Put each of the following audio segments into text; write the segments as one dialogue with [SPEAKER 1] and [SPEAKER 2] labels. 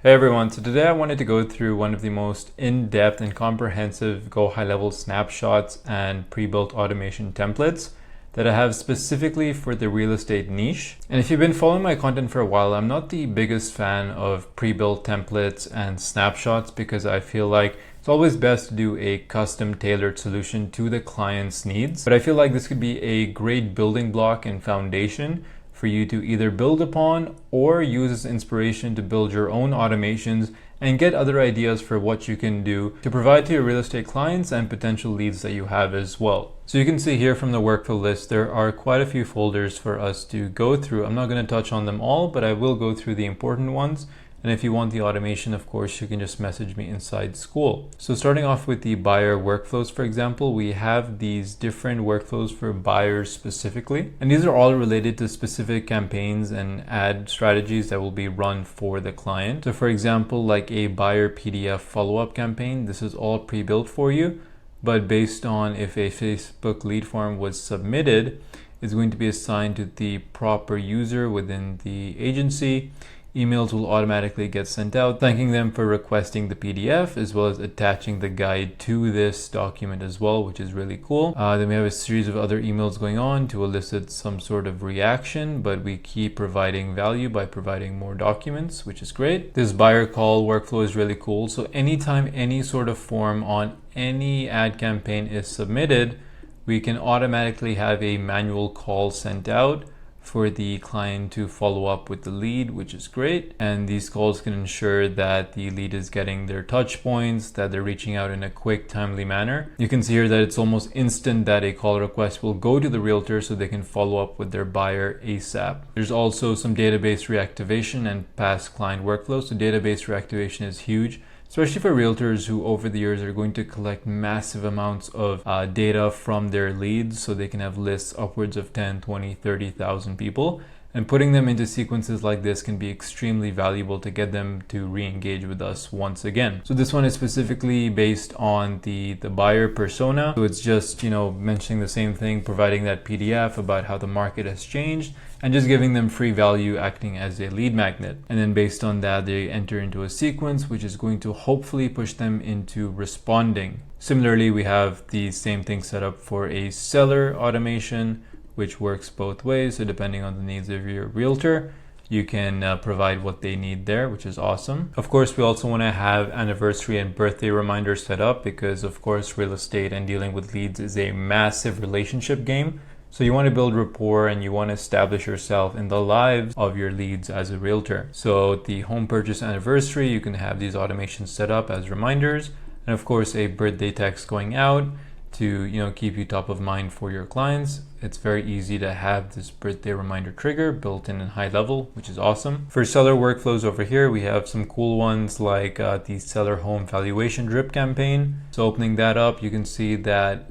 [SPEAKER 1] Hey everyone, so today I wanted to go through one of the most in-depth and comprehensive Go High Level snapshots and pre-built automation templates that I have specifically for the real estate niche. And if you've been following my content for a while, I'm not the biggest fan of pre-built templates and snapshots because I feel like it's always best to do a custom tailored solution to the client's needs. But I feel like this could be a great building block and foundation for you to either build upon or use as inspiration to build your own automations and get other ideas for what you can do to provide to your real estate clients and potential leads that you have as well. So you can see here from the workflow list, there are quite a few folders for us to go through. I'm not going to touch on them all, but I will go through the important ones. And if you want the automation, of course, you can just message me inside school. So starting off with the buyer workflows, for example, we have these different workflows for buyers specifically. And these are all related to specific campaigns and ad strategies that will be run for the client. So for example, like a buyer PDF follow-up campaign, this is all pre-built for you. But based on if a Facebook lead form was submitted, it's going to be assigned to the proper user within the agency. Emails will automatically get sent out, thanking them for requesting the PDF, as well as attaching the guide to this document as well, which is really cool. Then we have a series of other emails going on to elicit some sort of reaction, but we keep providing value by providing more documents, which is great. This buyer call workflow is really cool. So anytime any sort of form on any ad campaign is submitted, we can automatically have a manual call sent out for the client to follow up with the lead, which is great. And these calls can ensure that the lead is getting their touch points, that they're reaching out in a quick, timely manner. You can see here that it's almost instant that a call request will go to the realtor so they can follow up with their buyer ASAP. There's also some database reactivation and past client workflows. So database reactivation is huge, especially for realtors who over the years are going to collect massive amounts of data from their leads so they can have lists upwards of 10, 20, 30,000 people. And putting them into sequences like this can be extremely valuable to get them to re-engage with us once again. So this one is specifically based on the buyer persona. So it's just, mentioning the same thing, providing that PDF about how the market has changed and just giving them free value, acting as a lead magnet. And then based on that, they enter into a sequence, which is going to hopefully push them into responding. Similarly, we have the same thing set up for a seller automation, which works both ways. So depending on the needs of your realtor, you can provide what they need there, which is awesome. Of course, we also want to have anniversary and birthday reminders set up because, of course, real estate and dealing with leads is a massive relationship game. So you want to build rapport and you want to establish yourself in the lives of your leads as a realtor. So the home purchase anniversary, you can have these automations set up as reminders. And of course, a birthday text going out to keep you top of mind for your clients. It's very easy to have this birthday reminder trigger built in high level, which is awesome. For seller workflows over here, we have some cool ones like the seller home valuation drip campaign. So opening that up, you can see that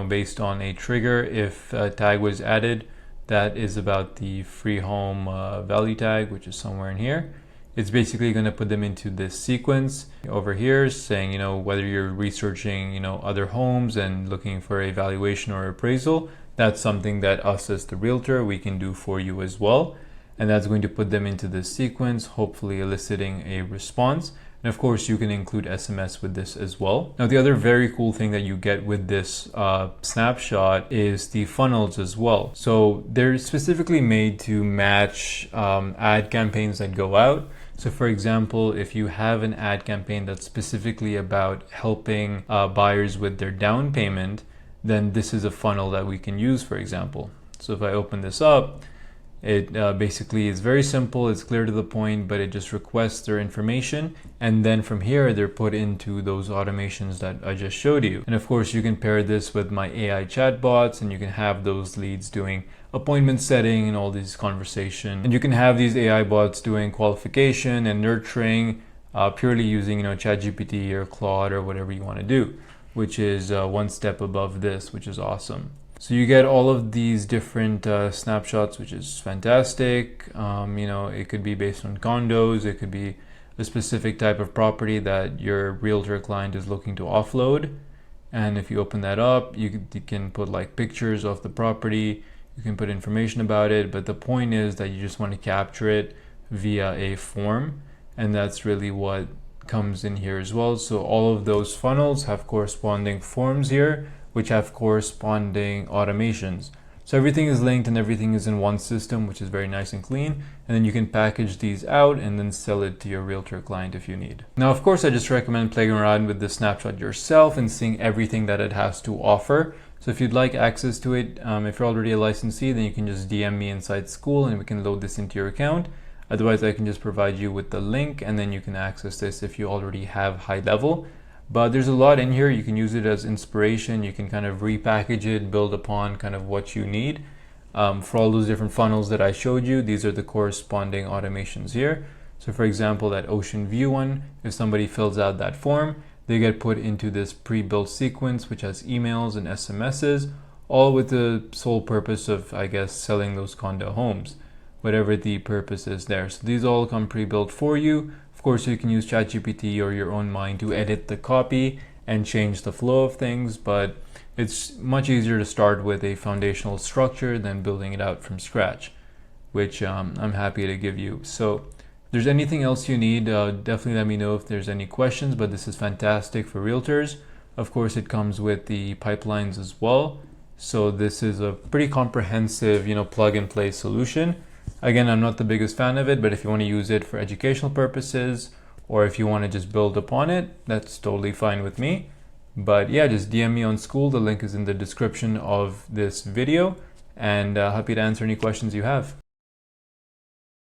[SPEAKER 1] based on a trigger, if a tag was added, that is about the free home value tag, which is somewhere in here. It's basically going to put them into this sequence over here saying, whether you're researching, other homes and looking for a valuation or appraisal, that's something that us as the realtor, we can do for you as well. And that's going to put them into this sequence, hopefully eliciting a response. And of course, you can include SMS with this as well. Now, the other very cool thing that you get with this snapshot is the funnels as well. So they're specifically made to match ad campaigns that go out. So for example, if you have an ad campaign that's specifically about helping buyers with their down payment, then this is a funnel that we can use, for example. So if I open this up, it basically is very simple, it's clear to the point, but it just requests their information. And then from here, they're put into those automations that I just showed you. And of course, you can pair this with my AI chatbots and you can have those leads doing appointment setting and all these conversation. And you can have these AI bots doing qualification and nurturing purely using, ChatGPT or Claude or whatever you want to do, which is one step above this, which is awesome. So you get all of these different snapshots, which is fantastic. It could be based on condos. It could be a specific type of property that your realtor client is looking to offload. And if you open that up, you can put like pictures of the property. You can put information about it. But the point is that you just want to capture it via a form. And that's really what comes in here as well. So all of those funnels have corresponding forms here, which have corresponding automations. So everything is linked and everything is in one system, which is very nice and clean. And then you can package these out and then sell it to your realtor client if you need. Now, of course, I just recommend playing around with the snapshot yourself and seeing everything that it has to offer. So if you'd like access to it, if you're already a licensee, then you can just DM me inside school and we can load this into your account. Otherwise, I can just provide you with the link and then you can access this if you already have high level. But there's a lot in here. You can use it as inspiration. You can kind of repackage it, build upon kind of what you need. For all those different funnels that I showed you, these are the corresponding automations here. So for example, that ocean view one, if somebody fills out that form, they get put into this pre-built sequence, which has emails and SMSs, all with the sole purpose of, I guess, selling those condo homes, whatever the purpose is there. So these all come pre-built for you. Of course, you can use ChatGPT or your own mind to edit the copy and change the flow of things, but it's much easier to start with a foundational structure than building it out from scratch, which I'm happy to give you. So if there's anything else you need, definitely let me know if there's any questions, but this is fantastic for realtors. Of course, it comes with the pipelines as well. So this is a pretty comprehensive, plug and play solution. Again, I'm not the biggest fan of it, but if you want to use it for educational purposes or if you want to just build upon it, that's totally fine with me. But yeah, just DM me on school. The link is in the description of this video, and happy to answer any questions you have.